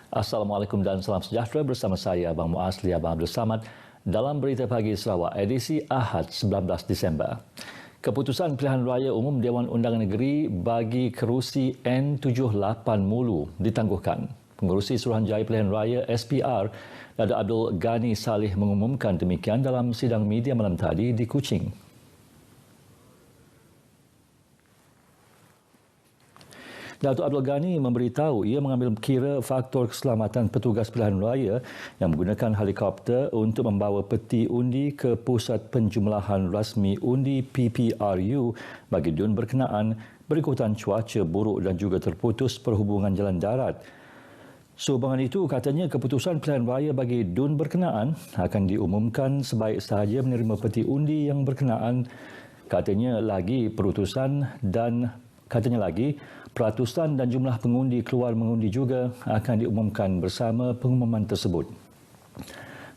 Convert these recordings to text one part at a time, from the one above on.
Assalamualaikum dan salam sejahtera bersama saya Abang Muasli Abang Abdul Samad dalam Berita Pagi Sarawak edisi Ahad 19 Disember. Keputusan pilihan raya umum Dewan Undangan Negeri bagi kerusi N78 Mulu ditangguhkan. Pengerusi Suruhanjaya Pilihan Raya SPR Dato' Abdul Ghani Saleh mengumumkan demikian dalam sidang media malam tadi di Kuching. Dato' Abdul Ghani memberitahu ia mengambil kira faktor keselamatan petugas pilihan raya yang menggunakan helikopter untuk membawa peti undi ke pusat penjumlahan rasmi undi PPRU bagi DUN berkenaan berikutan cuaca buruk dan juga terputus perhubungan jalan darat. Sehubungan itu, katanya keputusan pilihan raya bagi DUN berkenaan akan diumumkan sebaik sahaja menerima peti undi yang berkenaan. Katanya lagi peratusan dan jumlah pengundi keluar mengundi juga akan diumumkan bersama pengumuman tersebut.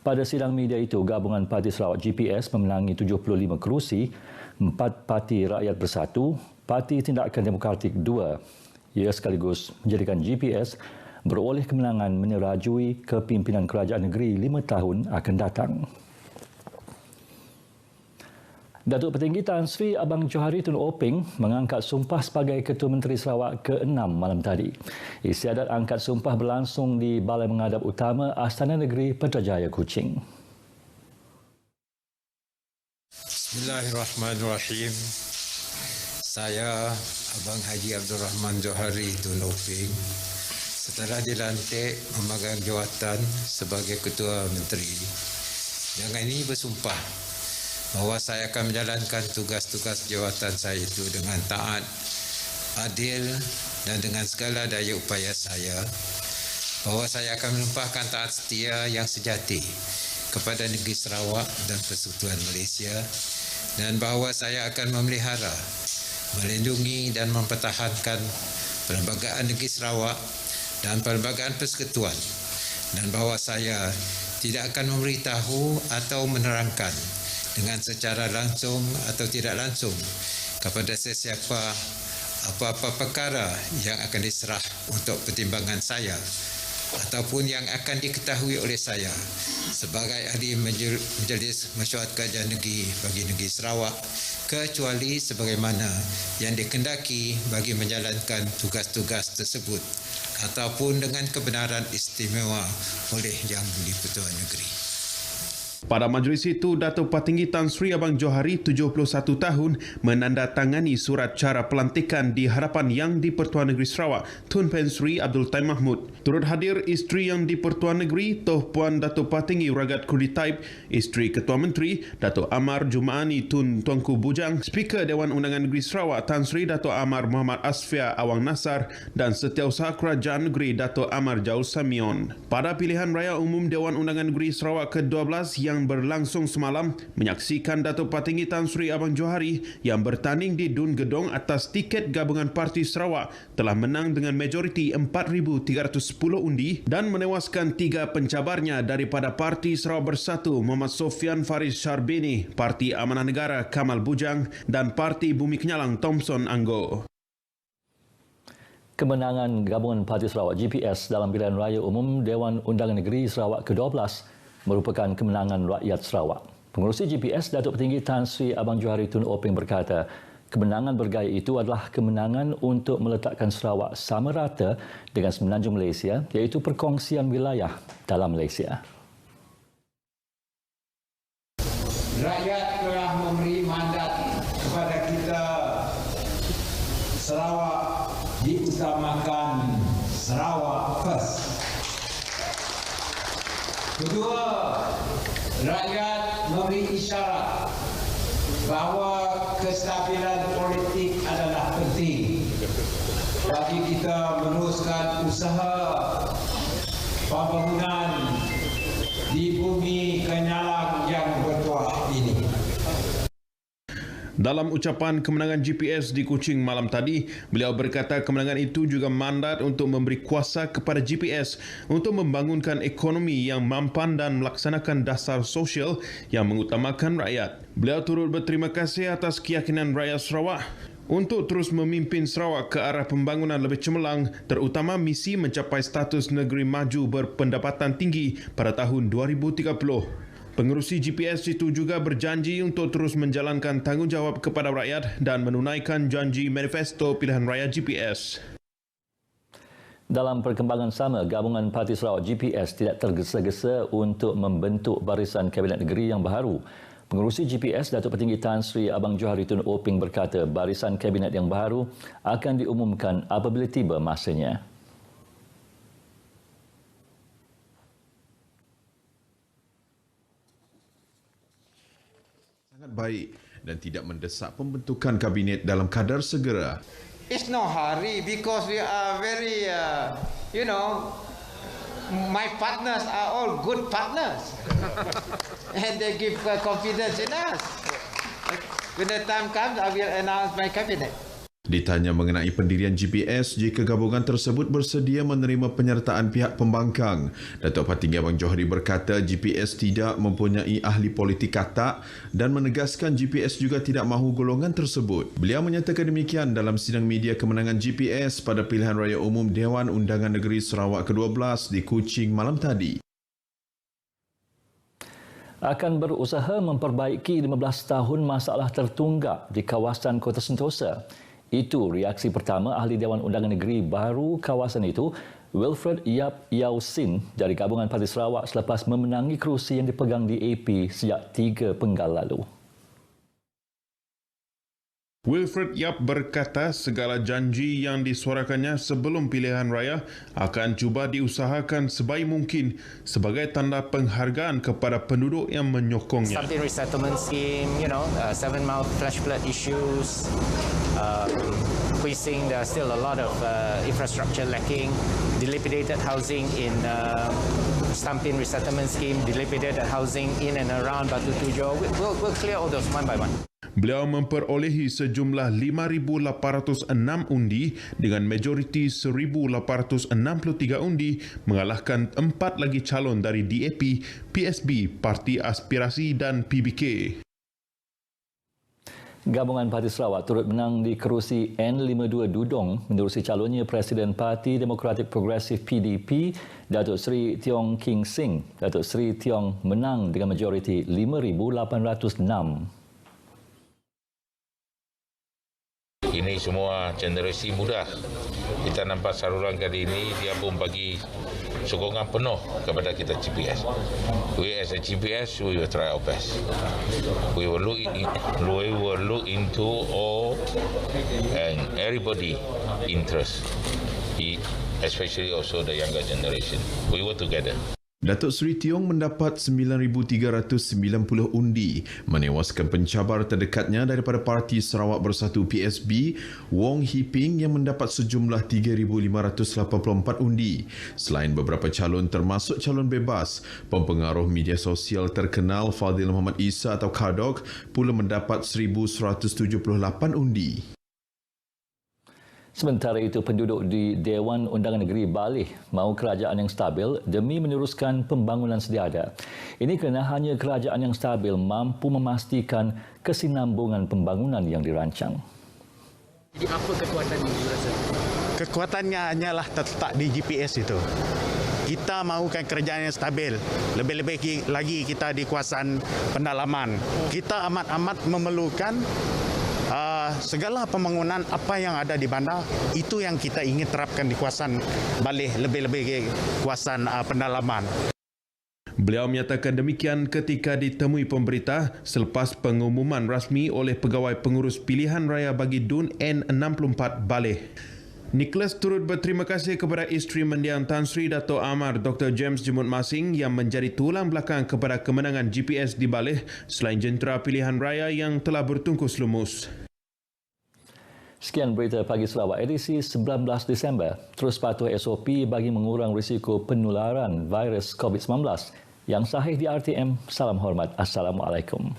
Pada sidang media itu, Gabungan Parti Sarawak GPS memenangi 75 kerusi, 4 Parti Rakyat Bersatu, Parti Tindakan Demokratik 2. Ia sekaligus menjadikan GPS beroleh kemenangan menyerajui kepimpinan kerajaan negeri 5 tahun akan datang. Datuk Petinggi Tan Sri Abang Johari Tun Openg mengangkat sumpah sebagai Ketua Menteri Sarawak ke-6 malam tadi. Istiadat angkat sumpah berlangsung di Balai Menghadap Utama Astana Negeri Putrajaya Kuching. Bismillahirrahmanirrahim. Saya Abang Haji Abdul Rahman Johari Tun Openg setelah dilantik memegang jawatan sebagai Ketua Menteri. Yang ini bersumpah bahawa saya akan menjalankan tugas-tugas jawatan saya itu dengan taat, adil dan dengan segala daya upaya saya, bahawa saya akan menumpahkan taat setia yang sejati kepada negeri Sarawak dan Persekutuan Malaysia, dan bahawa saya akan memelihara, melindungi dan mempertahankan perlembagaan negeri Sarawak dan perlembagaan persekutuan, dan bahawa saya tidak akan memberitahu atau menerangkan dengan secara langsung atau tidak langsung kepada sesiapa apa-apa perkara yang akan diserah untuk pertimbangan saya ataupun yang akan diketahui oleh saya sebagai ahli Majlis Mesyuarat Kerajaan Negeri bagi negeri Sarawak, kecuali sebagaimana yang dikendaki bagi menjalankan tugas-tugas tersebut ataupun dengan kebenaran istimewa oleh Yang di-Pertuan Negeri. Pada majlis itu, Datuk Petinggi Tan Sri Abang Johari, 71 tahun, menandatangani surat cara pelantikan di hadapan Yang di-Pertuan Negeri Sarawak, Tun Pen Sri Abdul Taim Mahmud. Turut hadir isteri Yang di-Pertuan Negeri, Toh Puan Datuk Petinggi Ragat Kudi Taib, isteri Ketua Menteri, Datuk Amar Jumaani Tun Tuanku Bujang, Speaker Dewan Undangan Negeri Sarawak, Tan Sri Datuk Amar Muhammad Asfia Awang Nasar dan Setiausaha Kerajaan Negeri, Datuk Amar Jaul Samion. Pada pilihan raya umum Dewan Undangan Negeri Sarawak ke-12 yang berlangsung semalam, menyaksikan Datuk Petinggi Tan Sri Abang Johari yang bertanding di DUN Gedong atas tiket Gabungan Parti Sarawak telah menang dengan majoriti 4,310 undi dan menewaskan 3 pencabarnya daripada Parti Sarawak Bersatu Muhammad Sofian Faris Syarbini, Parti Amanah Negara Kamal Bujang dan Parti Bumi Kenyalang Thompson Anggo. Kemenangan Gabungan Parti Sarawak GPS dalam pilihan raya umum Dewan Undangan Negeri Sarawak ke-12 merupakan kemenangan rakyat Sarawak. Pengerusi GPS Datuk Petinggi Tan Sri Abang Johari Tun Openg berkata, kemenangan bergaya itu adalah kemenangan untuk meletakkan Sarawak sama rata dengan semenanjung Malaysia, iaitu perkongsian wilayah dalam Malaysia. Rakyat telah memberi mandat kepada kita. Sarawak diutamakan, Sarawak first. Kedua, rakyat memberi isyarat bahawa kestabilan politik adalah penting bagi kita meneruskan usaha pembangunan di bumi Kenyalang yang bertuah ini. Dalam ucapan kemenangan GPS di Kuching malam tadi, beliau berkata kemenangan itu juga mandat untuk memberi kuasa kepada GPS untuk membangunkan ekonomi yang mampan dan melaksanakan dasar sosial yang mengutamakan rakyat. Beliau turut berterima kasih atas keyakinan rakyat Sarawak untuk terus memimpin Sarawak ke arah pembangunan lebih cemerlang, terutama misi mencapai status negeri maju berpendapatan tinggi pada tahun 2030. Pengerusi GPS itu juga berjanji untuk terus menjalankan tanggungjawab kepada rakyat dan menunaikan janji manifesto pilihan raya GPS. Dalam perkembangan sama, gabungan Parti Sarawak GPS tidak tergesa-gesa untuk membentuk barisan Kabinet Negeri yang baru. Pengerusi GPS Datuk Petinggi Tan Sri Abang Johari Tun Oping berkata barisan Kabinet yang baru akan diumumkan apabila tiba masanya. Sangat baik dan tidak mendesak pembentukan Kabinet dalam kadar segera. It's no hurry because we are very, my partners are all good partners. And they give confidence in us. When the time comes, I will announce my cabinet. Ditanya mengenai pendirian GPS jika gabungan tersebut bersedia menerima penyertaan pihak pembangkang, Datuk Patinggi Abang Johari berkata GPS tidak mempunyai ahli politik katak dan menegaskan GPS juga tidak mahu golongan tersebut. Beliau menyatakan demikian dalam sidang media kemenangan GPS pada pilihan raya umum Dewan Undangan Negeri Sarawak ke-12 di Kuching malam tadi. Akan berusaha memperbaiki 15 tahun masalah tertunggak di kawasan Kota Sentosa. Itu reaksi pertama ahli Dewan Undangan Negeri baru kawasan itu, Wilfred Yap Yau Sin dari Gabungan Parti Sarawak selepas memenangi kerusi yang dipegang di AP sejak 3 Penggal lalu. Wilfred Yap berkata segala janji yang disuarakannya sebelum pilihan raya akan cuba diusahakan sebaik mungkin sebagai tanda penghargaan kepada penduduk yang menyokongnya. Stampin resettlement scheme, 7 Mile flash flood issues, precinct, there are still a lot of infrastructure lacking, dilapidated housing in Stampin resettlement scheme, dilapidated housing in and around Batu Tujuh. We'll clear all those one by one. Beliau memperolehi sejumlah 5,806 undi dengan majoriti 1,863 undi mengalahkan 4 lagi calon dari DAP, PSB, Parti Aspirasi dan PBK. Gabungan Parti Sarawak turut menang di kerusi N52 Dudong menerusi calonnya Presiden Parti Demokratik Progresif PDP, Datuk Seri Tiong King Sing. Datuk Seri Tiong menang dengan majoriti 5,806. Ini semua generasi muda. Kita nampak saluran kali ini dia pun bagi sokongan penuh kepada kita GPS. We as a GPS, we will try our best. We will look into all and everybody interest, especially also the younger generation. We work together. Datuk Seri Tiong mendapat 9,390 undi, menewaskan pencabar terdekatnya daripada Parti Sarawak Bersatu PSB, Wong Hiping yang mendapat sejumlah 3,584 undi. Selain beberapa calon termasuk calon bebas, pempengaruh media sosial terkenal Fadil Muhammad Isa atau Kadok pula mendapat 1,178 undi. Sementara itu, penduduk di Dewan Undangan Negeri Balih mahu kerajaan yang stabil demi meneruskan pembangunan sedia ada. Ini kerana hanya kerajaan yang stabil mampu memastikan kesinambungan pembangunan yang dirancang. Jadi apa kekuatannya dirasa? Kekuatannya hanyalah terletak di GPS itu. Kita mahukan kerajaan yang stabil. Lebih-lebih lagi kita di kawasan pendalaman. Kita amat-amat memerlukan segala pembangunan apa yang ada di bandar, itu yang kita ingin terapkan di kawasan Balih, lebih-lebih kawasan pendalaman. Beliau menyatakan demikian ketika ditemui pemberita selepas pengumuman rasmi oleh Pegawai Pengurus Pilihan Raya bagi DUN N64 Balih. Nicholas turut berterima kasih kepada isteri mendiang Tan Sri Dato' Amar Dr. James Jemut Masing yang menjadi tulang belakang kepada kemenangan GPS di Balih selain jentera pilihan raya yang telah bertungkus lumus. Sekian berita Pagi Sarawak edisi 19 Disember. Terus patuh SOP bagi mengurang risiko penularan virus COVID-19. Yang sahih di RTM, salam hormat. Assalamualaikum.